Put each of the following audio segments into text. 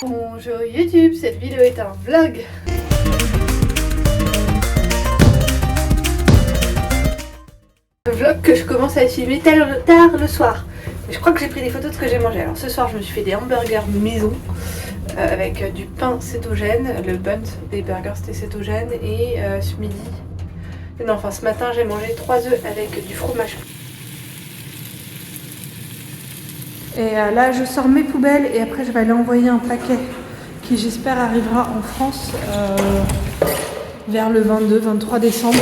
Bonjour YouTube, cette vidéo est un vlog. Un vlog que je commence à filmer tard le soir. Mais je crois que j'ai pris des photos de ce que j'ai mangé. Alors ce soir je me suis fait des hamburgers maison avec du pain cétogène. Le bun des burgers c'était cétogène. Et ce midi, non enfin ce matin j'ai mangé 3 œufs avec du fromage. Et là je sors mes poubelles et après je vais aller envoyer un paquet qui j'espère arrivera en France vers le 22-23 décembre.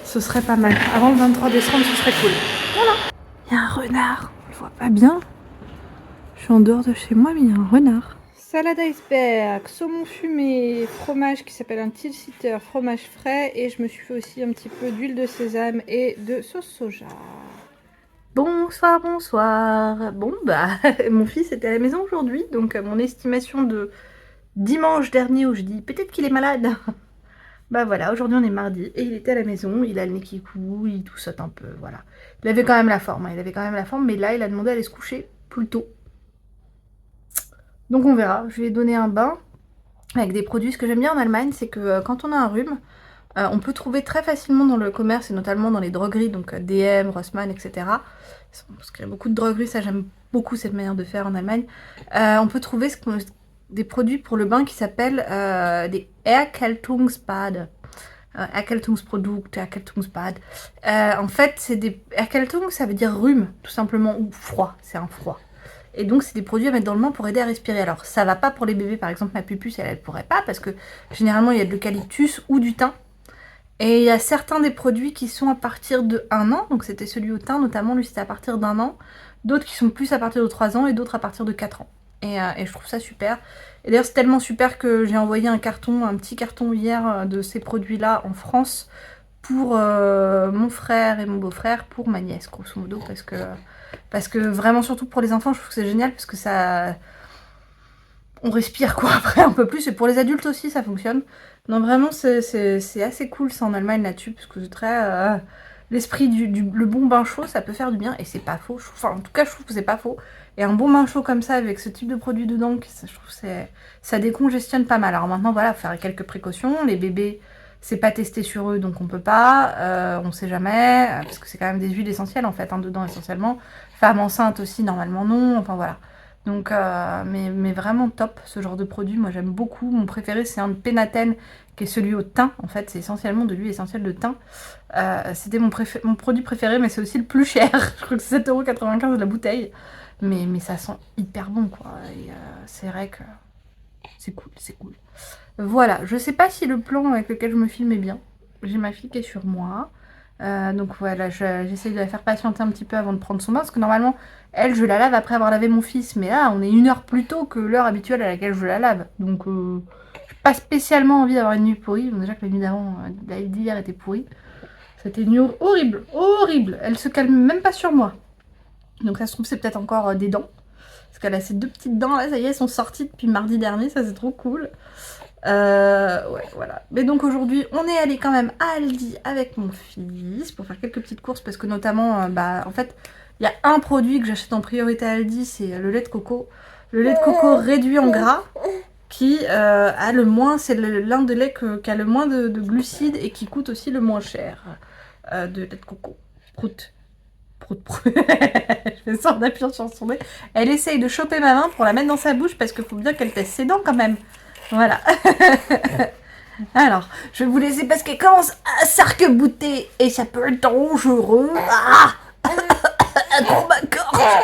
Ce serait pas mal. Avant le 23 décembre ce serait cool. Voilà. Il y a un renard. Je le vois pas bien. Je suis en dehors de chez moi mais il y a un renard. Salade iceberg, saumon fumé, fromage qui s'appelle un tilsiter, fromage frais et je me suis fait aussi un petit peu d'huile de sésame et de sauce soja. Bonsoir, bonsoir. Bon bah, mon fils était à la maison aujourd'hui, donc mon estimation de dimanche dernier où je dis peut-être qu'il est malade. Bah voilà, aujourd'hui on est mardi et il était à la maison, il a le nez qui coule, il tout saute un peu, voilà. Il avait quand même la forme, mais là il a demandé à aller se coucher plus tôt. Donc on verra, je lui ai donné un bain avec des produits. Ce que j'aime bien en Allemagne, c'est que quand on a un rhume, on peut trouver très facilement dans le commerce et notamment dans les drogueries, donc DM, Rossmann, etc. Parce qu'il y a beaucoup de drogueries, ça j'aime beaucoup cette manière de faire en Allemagne. On peut trouver des produits pour le bain qui s'appellent des Erkältungsbad. Erkältungsprodukt, Erkältungsbad. En fait, c'est des Erkältung, ça veut dire rhume, tout simplement, ou froid, c'est un froid. Et donc, c'est des produits à mettre dans le bain pour aider à respirer. Alors, ça va pas pour les bébés, par exemple, ma pupuce, elle pourrait pas, parce que généralement, il y a de l'eucalyptus ou du thym. Et il y a certains des produits qui sont à partir de 1 an, donc c'était celui au thym notamment, lui c'était à partir d'1 an, d'autres qui sont plus à partir de 3 ans et d'autres à partir de 4 ans. Et je trouve ça super. Et d'ailleurs c'est tellement super que j'ai envoyé un petit carton hier de ces produits-là en France pour mon frère et mon beau-frère, pour ma nièce grosso modo, parce que vraiment surtout pour les enfants je trouve que c'est génial parce que ça... On respire quoi après un peu plus, et pour les adultes aussi ça fonctionne. Non vraiment c'est assez cool ça en Allemagne là-dessus, parce que c'est très... l'esprit le bon bain chaud ça peut faire du bien, et c'est pas faux, enfin en tout cas je trouve que c'est pas faux. Et un bon bain chaud comme ça avec ce type de produit dedans, je trouve que ça décongestionne pas mal. Alors maintenant voilà, faut faire quelques précautions, les bébés c'est pas testé sur eux donc on peut pas, on sait jamais, parce que c'est quand même des huiles essentielles en fait, hein, dedans essentiellement. Femme enceinte aussi normalement non, enfin voilà. Donc, mais vraiment top ce genre de produit, moi j'aime beaucoup. Mon préféré c'est un de Pénaten qui est celui au thym, en fait c'est essentiellement de l'huile essentielle de thym. C'était mon produit préféré, mais c'est aussi le plus cher, je crois que c'est 7,95 € de la bouteille. Mais ça sent hyper bon quoi, et c'est vrai que c'est cool, c'est cool. Voilà, je sais pas si le plan avec lequel je me filme est bien. J'ai ma fille qui est sur moi. Donc voilà, j'essaye de la faire patienter un petit peu avant de prendre son bain, parce que normalement, elle, je la lave après avoir lavé mon fils, mais là, on est 1 heure plus tôt que l'heure habituelle à laquelle je la lave. Donc, j'ai pas spécialement envie d'avoir une nuit pourrie. Bon, déjà que la nuit d'avant, d'hier était pourrie. C'était une nuit horrible, horrible. Elle se calme même pas sur moi. Donc ça se trouve, c'est peut-être encore des dents. Parce qu'elle a ces 2 petites dents là, ça y est, elles sont sorties depuis mardi dernier, ça c'est trop cool. Ouais, voilà. Mais donc aujourd'hui, on est allé quand même à Aldi avec mon fils pour faire quelques petites courses, parce que notamment, en fait, il y a un produit que j'achète en priorité à Aldi, c'est le lait de coco. Le lait de coco réduit en gras, qui a le moins, c'est l'un des laits qui a le moins de glucides et qui coûte aussi le moins cher de lait de coco. Prout. Prout, prout. Je fais sorte d'appuyer sur son nez. Elle essaye de choper ma main pour la mettre dans sa bouche, parce qu'il faut bien qu'elle teste ses dents quand même. Voilà. Alors, je vais vous laisser parce qu'elle commence à s'arc-bouter et ça peut être dangereux. Ah, trop ma gorge.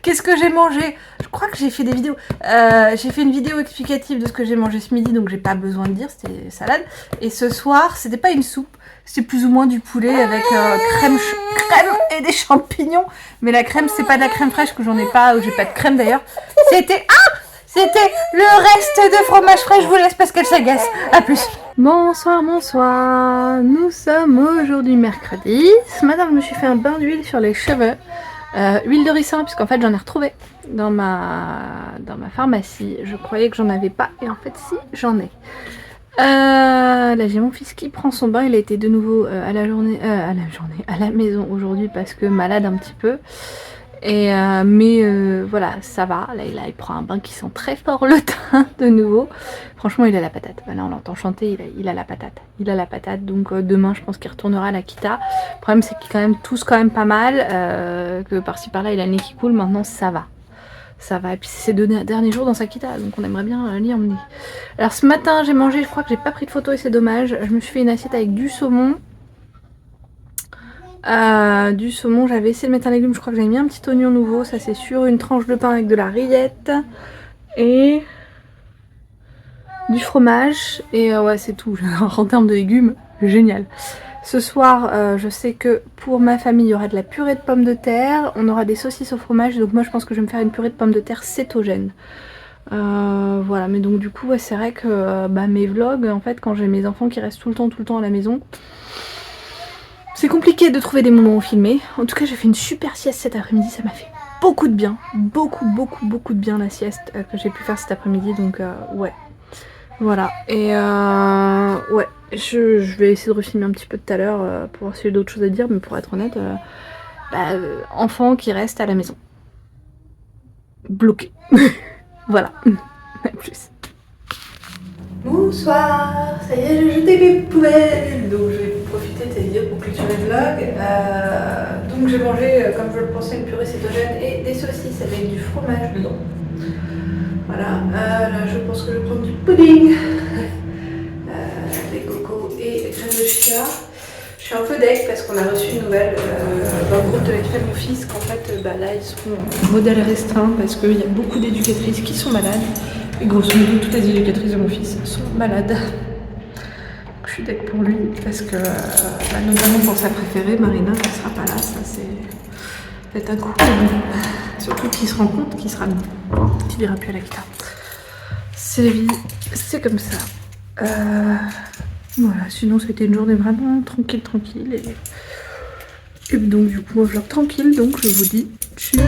Qu'est-ce que j'ai mangé? Je crois que j'ai fait des vidéos. J'ai fait une vidéo explicative de ce que j'ai mangé ce midi, donc j'ai pas besoin de dire, c'était salade. Et ce soir, c'était pas une soupe, c'était plus ou moins du poulet avec crème et des champignons. Mais la crème, c'est pas de la crème fraîche, que j'en ai pas, ou j'ai pas de crème d'ailleurs. C'était le reste de fromage frais. Je vous laisse parce qu'elle s'agace. A plus. Bonsoir, bonsoir. Nous sommes aujourd'hui mercredi. Ce matin, je me suis fait un bain d'huile sur les cheveux. Huile de ricin, puisqu'en fait j'en ai retrouvé dans ma pharmacie. Je croyais que j'en avais pas, et en fait si, j'en ai. Là j'ai mon fils qui prend son bain. Il a été de nouveau à la maison aujourd'hui parce que malade un petit peu. Et mais voilà, ça va. Là, il prend un bain qui sent très fort le teint de nouveau. Franchement, il a la patate. Là, on l'entend chanter, il a la patate. Il a la patate. Donc demain, je pense qu'il retournera à l'Akita. Le problème, c'est qu'ils quand même tous quand même pas mal. Que par-ci par-là, il a le nez qui coule. Maintenant, ça va. Ça va. Et puis c'est ses derniers jours dans sa kita, donc on aimerait bien l'y emmener. Alors ce matin, j'ai mangé. Je crois que j'ai pas pris de photo et c'est dommage. Je me suis fait une assiette avec du saumon. J'avais essayé de mettre un légume, je crois que j'avais mis un petit oignon nouveau, ça c'est sûr, une tranche de pain avec de la rillette et du fromage et ouais c'est tout. En termes de légumes, génial. Ce soir, je sais que pour ma famille, il y aura de la purée de pommes de terre, on aura des saucisses au fromage, donc moi je pense que je vais me faire une purée de pommes de terre cétogène. Voilà, mais donc du coup ouais, c'est vrai que mes vlogs, en fait quand j'ai mes enfants qui restent tout le temps à la maison, c'est compliqué de trouver des moments où filmer. En tout cas, j'ai fait une super sieste cet après-midi, ça m'a fait beaucoup de bien. Beaucoup de bien la sieste que j'ai pu faire cet après-midi, donc ouais. Voilà, et ouais, je vais essayer de refilmer un petit peu tout à l'heure pour voir si j'ai d'autres choses à dire, mais pour être honnête, enfant qui reste à la maison. Bloqué. Voilà, à plus. Bonsoir, ça y est, j'ai jeté mes poubelles, donc je vais profiter de cette vidéo pour clôturer le vlog. Donc j'ai mangé, comme je le pensais, une purée cétogène et des saucisses avec du fromage dedans. Voilà, là je pense que je vais prendre du pudding, des cocos et des crèmes de chia. Je suis un peu deg parce qu'on a reçu une nouvelle dans le groupe de l'école de mon fils qu'en fait là ils seront en modèle restreint parce qu'il y a beaucoup d'éducatrices qui sont malades. Et grosso modo, toutes les éducatrices de mon fils sont malades. Donc, je suis deg pour lui parce que, notamment pour sa préférée, Marina, qui ne sera pas là, ça c'est peut-être un coup. Surtout qu'il se rend compte qu'il sera qu'il ira plus à l'Akita. C'est la vie, c'est comme ça. Voilà, sinon c'était une journée vraiment tranquille. Et donc du coup, moi je vlog tranquille, donc je vous dis tchuss.